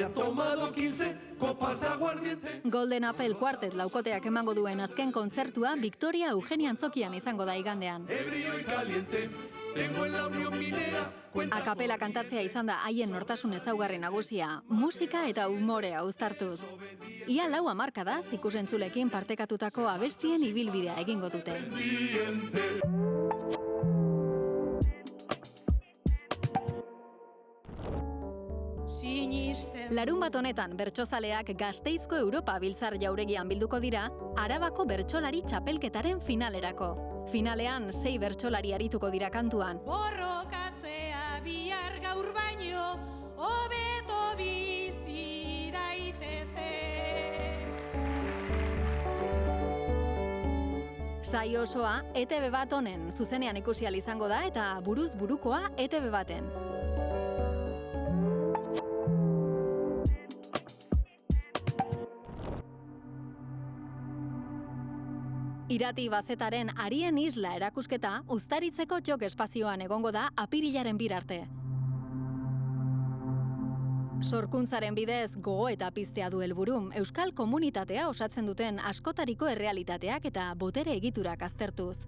han tomado 15 copas de aguardiente. Golden Apple Quartet laukoteak emango duen azken kontzertua Victoria Eugenia Antzokian izango da igandean. Ebrio y caliente, tengo en la Unión Minera. Akapela kantatzea izan da haien nortasun ezaugarri nagusia, musika eta umorea uztartuz. Ia 4 hamarkadaz ikusentzulekin partekatutako abestien ibilbidea egingo dute. Larunbat honetan bertsozaleak Gasteizko Europa Biltzar Jauregian bilduko dira, Arabako bertsolari txapelketaren finalerako. Finalean 6 bertsolari arituko dira kantuan. Borrokatzea bihar gaur baino, hobeto bizi daitezke. Saio osoa ETV bat honen zuzenean ikusi ahal izango da eta buruz burukoa ETV baten. Irati Bazetaren Arien Isla erakusketa Uztaritzeko Jok espazioan egongo da apirilaren 2 arte. Sorkuntzaren bidez gogo eta piztea du helburu, euskal komunitatea osatzen duten askotariko errealitateak eta botere egiturak aztertuz.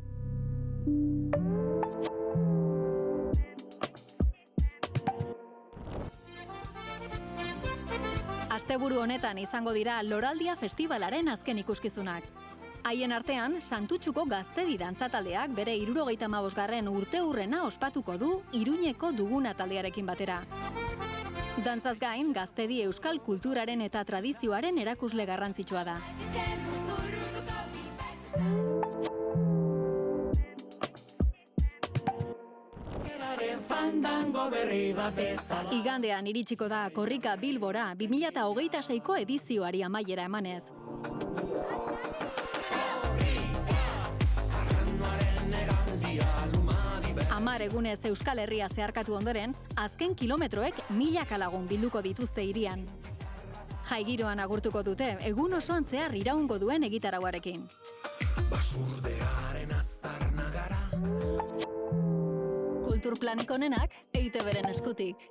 Asteburu honetan izango dira Loraldia Festivalaren azken ikuskizunak. Haien artean, Santutxuko Gaztedi dantzataldeak bere 75. urteurrena ospatuko du Iruñeko Duguna taldearekin batera. Dantzaz gain, Gaztedi euskal kulturaren eta tradizioaren erakusle garrantzitsua da. Igandean iritsiko da Korrika Bilbora 2026ko edizioari amaiera emanez. 10 egunez Euskal Herria zeharkatu ondoren, azken kilometroek milaka lagun bilduko dituzte hirian. Jaigiroan agurtuko dute, egun osoan zehar iraungo duen egitarauarekin. Basurdearen aztarna gara. Kulturplanik onenak EITB-ren eskutik.